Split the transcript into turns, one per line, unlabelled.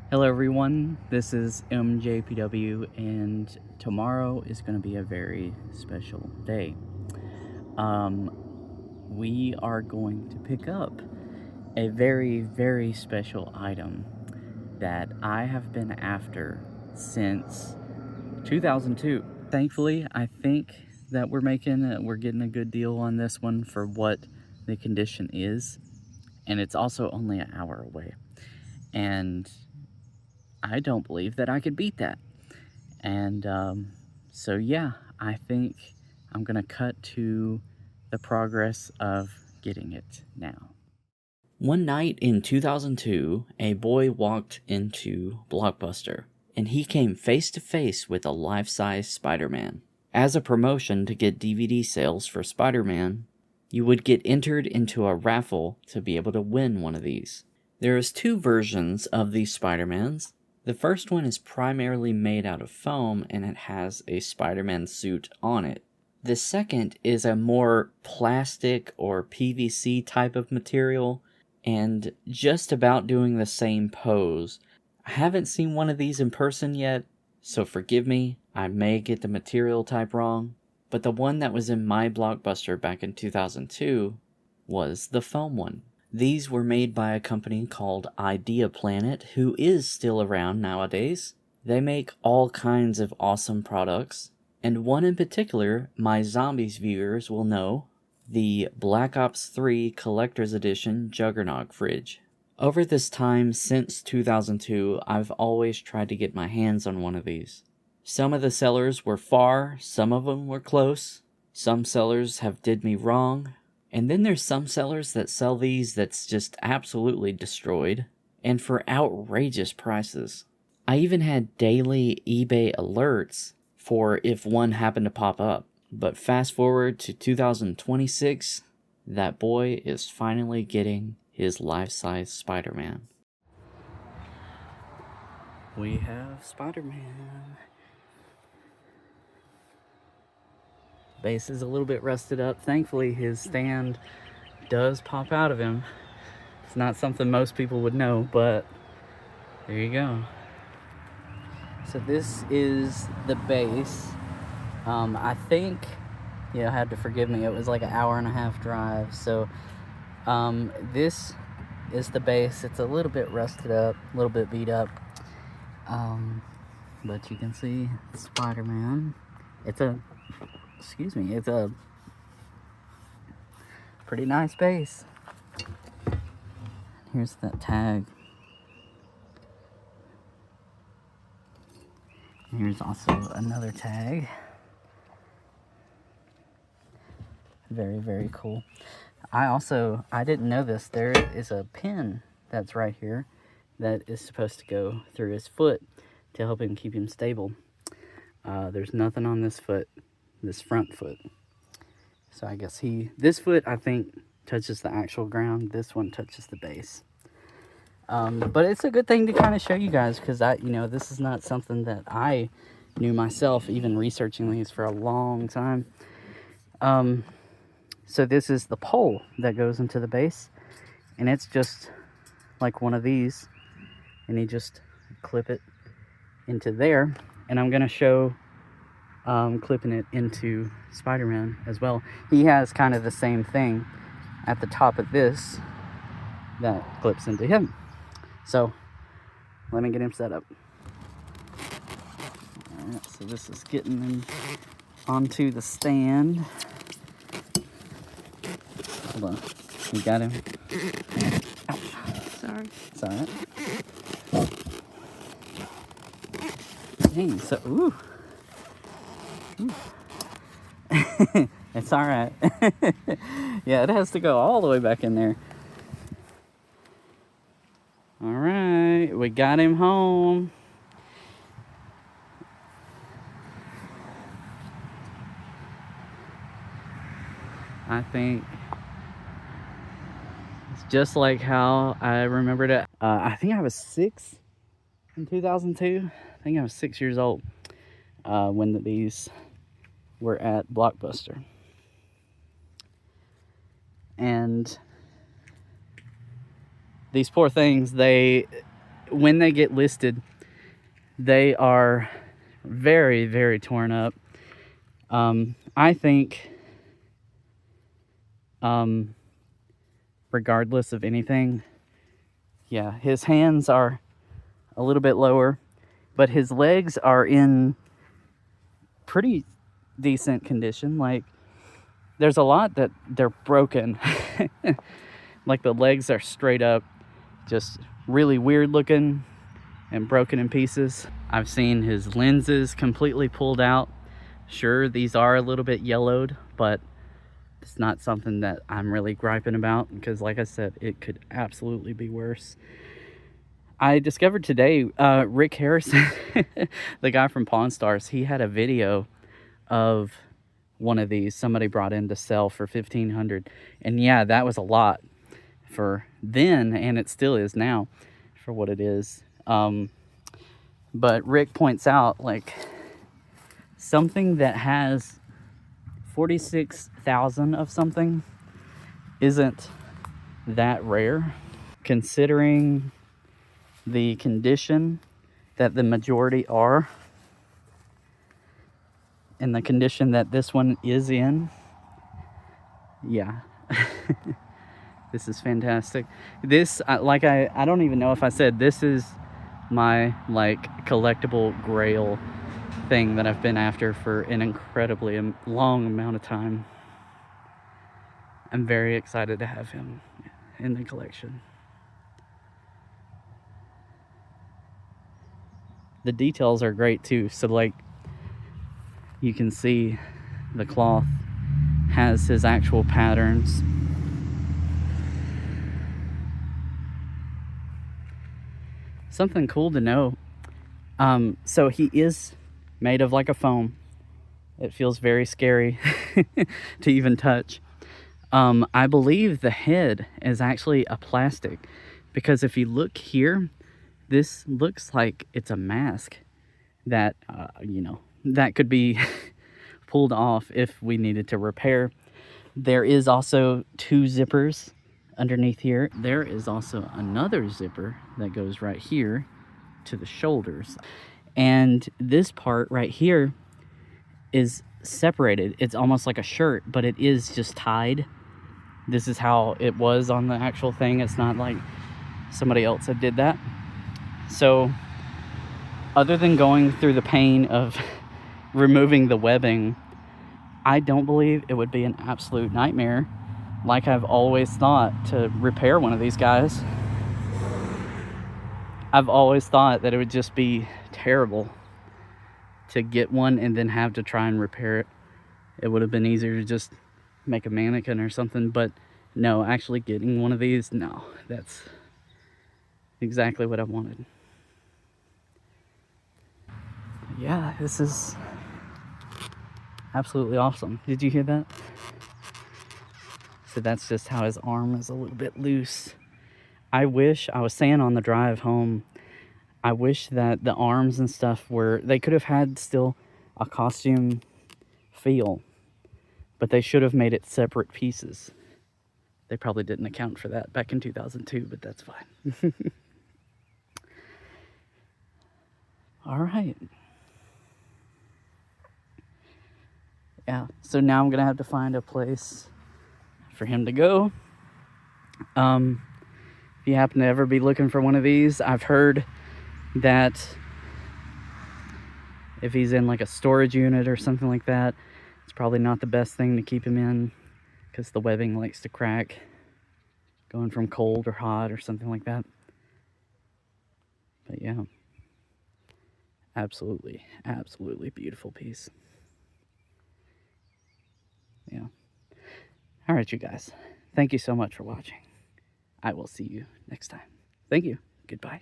Hello everyone, this is MJPW, and tomorrow is going to be a very special day. We are going to pick up a very special item that I have been after since 2002. Thankfully, I think that we're getting a good deal on this one for what the condition is, and it's also only an hour away. And I don't believe that I could beat that. And so, yeah, I think I'm going to cut to the progress of getting it now. One night in 2002, a boy walked into Blockbuster, and he came face to face with a life-size Spider-Man. As a promotion to get DVD sales for Spider-Man, you would get entered into a raffle to be able to win one of these. There is two versions of these Spider-Mans. The first one is primarily made out of foam and it has a Spider-Man suit on it. The second is a more plastic or PVC type of material and just about doing the same pose. I haven't seen one of these in person yet, so forgive me, I may get the material type wrong, but the one that was in my Blockbuster back in 2002 was the foam one. These were made by a company called Idea Planet, who is still around nowadays. They make all kinds of awesome products, and one in particular my Zombies viewers will know, the Black Ops 3 Collector's Edition Juggernaut fridge. Over this time since 2002, I've always tried to get my hands on one of these. Some of the sellers were far, some of them were close, some sellers have did me wrong, and then there's some sellers that sell these that's just absolutely destroyed, and for outrageous prices. I even had daily eBay alerts for if one happened to pop up. But fast forward to 2026, that boy is finally getting his life-size Spider-Man. We have Spider-Man. Base is a little bit rusted up. Thankfully, his stand does pop out of him. It's not something most people would know, but there you go. So this is the base. I think, you had to forgive me, it was like an hour and a half drive. So this is the base. It's a little bit rusted up, a little bit beat up. But you can see Spider-Man. It's a pretty nice base. Here's that tag. Here's also another tag. Very cool. I didn't know this. There is a pin that's right here that is supposed to go through his foot to help him keep him stable. There's nothing on this foot, this front foot. So I guess this foot, I think, touches the actual ground. This one touches the base. But it's a good thing to kind of show you guys, because this is not something that I knew myself, even researching these for a long time. So this is the pole that goes into the base, and it's just like one of these, and you just clip it into there. And I'm gonna show clipping it into Spider-Man as well. He has kind of the same thing at the top of this that clips into him. So let me get him set up. All right, so this is getting him onto the stand. Hold on, we got him. Ow. Sorry. It's all right. Dang, so, ooh. It's all right. Yeah, it has to go all the way back in there. All right, we got him home. I think it's just like how I remembered it. I think I was 6 in 2002. I think I was 6 years old when these were at Blockbuster. And these poor things, they when they get listed, they are very, very torn up. I think, regardless of anything, yeah, his hands are a little bit lower, but his legs are in pretty decent condition. Like, there's a lot that they're broken. Like, the legs are straight up just really weird looking and broken in pieces. I've seen his lenses completely pulled out. Sure, these are a little bit yellowed, but it's not something that I'm really griping about, because like I said, it could absolutely be worse. I discovered today, Rick Harrison, the guy from Pawn Stars, he had a video of one of these somebody brought in to sell for $1,500. And yeah, that was a lot for then, and it still is now for what it is. But Rick points out, like, something that has 46,000 of something isn't that rare, considering the condition that the majority are and the condition that this one is in. Yeah. This is fantastic. This, like, I don't even know if I said, this is my, like, collectible grail thing that I've been after for an incredibly long amount of time. I'm very excited to have him in the collection. The details are great too. So, like, you can see the cloth has his actual patterns. Something cool to know. So he is made of like a foam. It feels very scary to even touch. I believe the head is actually a plastic, because if you look here, this looks like it's a mask that, you know, that could be pulled off if we needed to repair. There is also 2 zippers underneath here. There is also another zipper that goes right here to the shoulders. And this part right here is separated. It's almost like a shirt, but it is just tied. This is how it was on the actual thing. It's not like somebody else had did that. So other than going through the pain of removing the webbing, I don't believe it would be an absolute nightmare, like I've always thought, to repair one of these guys. I've always thought that it would just be terrible to get one and then have to try and repair it. It would have been easier to just make a mannequin or something, but no, actually getting one of these, no, that's exactly what I wanted. Yeah, this is absolutely awesome. Did you hear that? So that's just how his arm is a little bit loose. I wish, I was saying on the drive home, I wish that the arms and stuff were, they could have had still a costume feel, but they should have made it separate pieces. They probably didn't account for that back in 2002, but that's fine. All right. Yeah, so now I'm gonna have to find a place for him to go. If you happen to ever be looking for one of these, I've heard that if he's in like a storage unit or something like that, it's probably not the best thing to keep him in, because the webbing likes to crack going from cold or hot or something like that. But yeah, absolutely beautiful piece. Yeah. All right, you guys, thank you so much for watching. I will see you next time. Thank you. Goodbye.